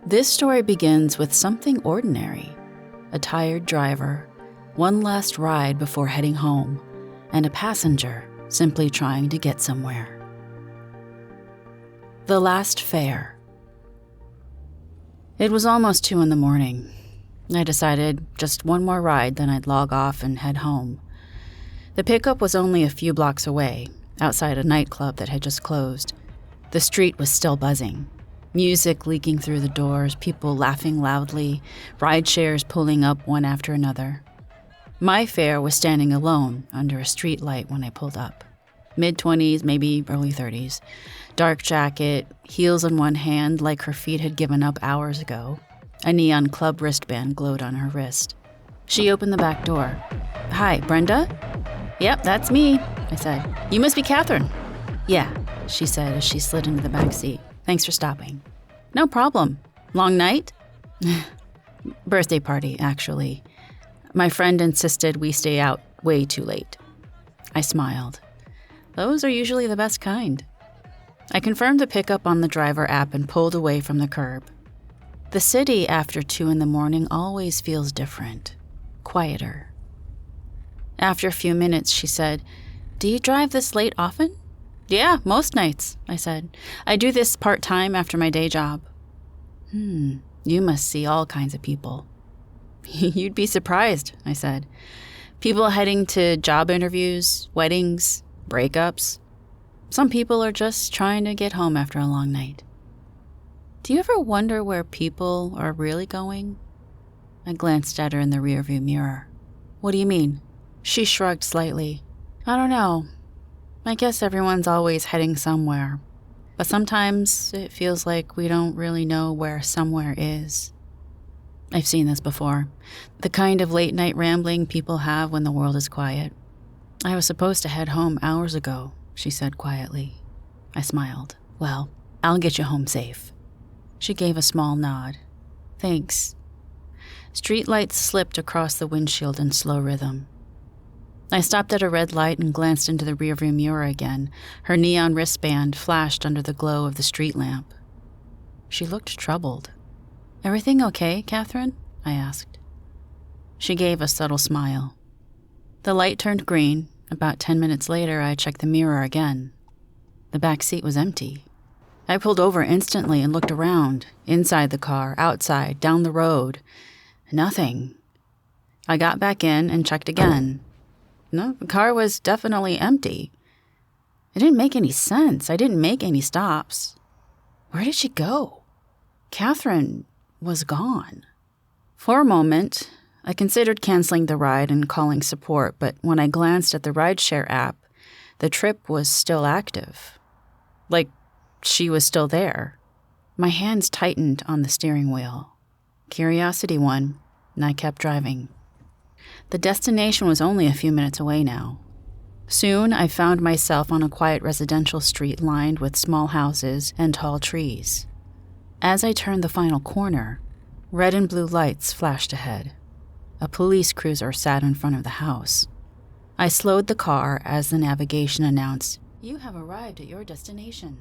This story begins with something ordinary. A tired driver, one last ride before heading home, and a passenger simply trying to get somewhere. The last fare. It was almost 2 a.m. I decided just one more ride, then I'd log off and head home. The pickup was only a few blocks away, outside a nightclub that had just closed. The street was still buzzing. Music leaking through the doors, people laughing loudly, rideshares pulling up one after another. My fare was standing alone under a street light when I pulled up. Mid-20s, maybe early 30s. Dark jacket, heels in one hand like her feet had given up hours ago. A neon club wristband glowed on her wrist. She opened the back door. "Hi, Brenda?" "Yep, that's me," I said. "You must be Catherine." "Yeah," she said as she slid into the back seat. "Thanks for stopping." "No problem. Long night?" "Birthday party, actually. My friend insisted we stay out way too late." I smiled. Those are usually the best kind. I confirmed the pickup on the driver app and pulled away from the curb. The city after 2 a.m. always feels different, quieter. After a few minutes, she said, "Do you drive this late often?" "Yeah, most nights," I said. "I do this part-time after my day job." You must see all kinds of people." "You'd be surprised," I said. "People heading to job interviews, weddings, breakups. Some people are just trying to get home after a long night." "Do you ever wonder where people are really going?" I glanced at her in the rearview mirror. "What do you mean?" She shrugged slightly. "I don't know. I guess everyone's always heading somewhere. But sometimes it feels like we don't really know where somewhere is." I've seen this before. The kind of late-night rambling people have when the world is quiet. "I was supposed to head home hours ago," she said quietly. I smiled. "Well, I'll get you home safe." She gave a small nod. "Thanks." Streetlights slipped across the windshield in slow rhythm. I stopped at a red light and glanced into the rearview mirror again. Her neon wristband flashed under the glow of the street lamp. She looked troubled. "Everything okay, Catherine?" I asked. She gave a subtle smile. The light turned green. About 10 minutes later, I checked the mirror again. The back seat was empty. I pulled over instantly and looked around, inside the car, outside, down the road. Nothing. I got back in and checked again. No, the car was definitely empty. It didn't make any sense. I didn't make any stops. Where did she go? Catherine was gone. For a moment, I considered canceling the ride and calling support, but when I glanced at the rideshare app, the trip was still active. Like she was still there. My hands tightened on the steering wheel. Curiosity won, and I kept driving. The destination was only a few minutes away now. Soon, I found myself on a quiet residential street lined with small houses and tall trees. As I turned the final corner, red and blue lights flashed ahead. A police cruiser sat in front of the house. I slowed the car as the navigation announced, "You have arrived at your destination."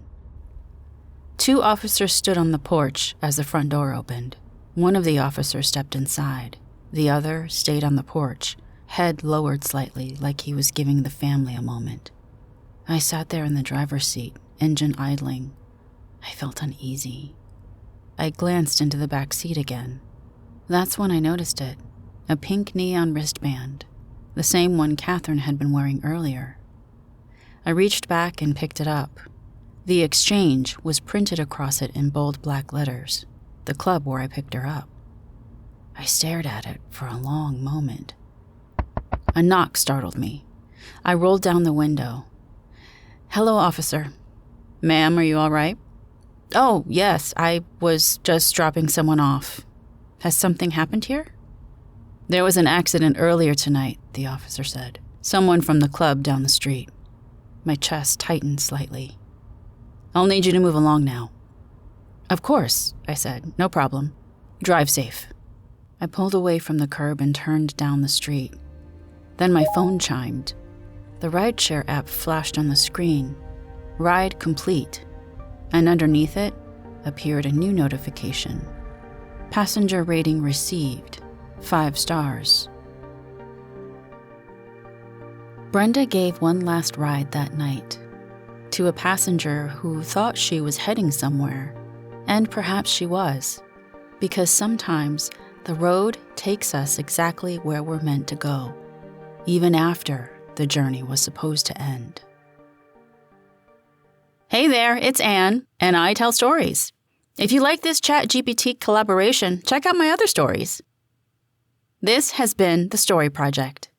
2 officers stood on the porch as the front door opened. One of the officers stepped inside. The other stayed on the porch, head lowered slightly like he was giving the family a moment. I sat there in the driver's seat, engine idling. I felt uneasy. I glanced into the back seat again. That's when I noticed it, a pink neon wristband, the same one Catherine had been wearing earlier. I reached back and picked it up. The exchange was printed across it in bold black letters, the club where I picked her up. I stared at it for a long moment. A knock startled me. I rolled down the window. "Hello, officer." "Ma'am, are you all right?" "Oh, yes, I was just dropping someone off. Has something happened here?" "There was an accident earlier tonight," the officer said. "Someone from the club down the street." My chest tightened slightly. "I'll need you to move along now." "Of course," I said. "No problem. Drive safe." I pulled away from the curb and turned down the street. Then my phone chimed. The rideshare app flashed on the screen. Ride complete. And underneath it appeared a new notification. Passenger rating received, 5 stars. Brenda gave one last ride that night to a passenger who thought she was heading somewhere, and perhaps she was, because sometimes the road takes us exactly where we're meant to go, even after the journey was supposed to end. Hey there, it's Anne, and I tell stories. If you like this ChatGPT collaboration, check out my other stories. This has been The Story Project.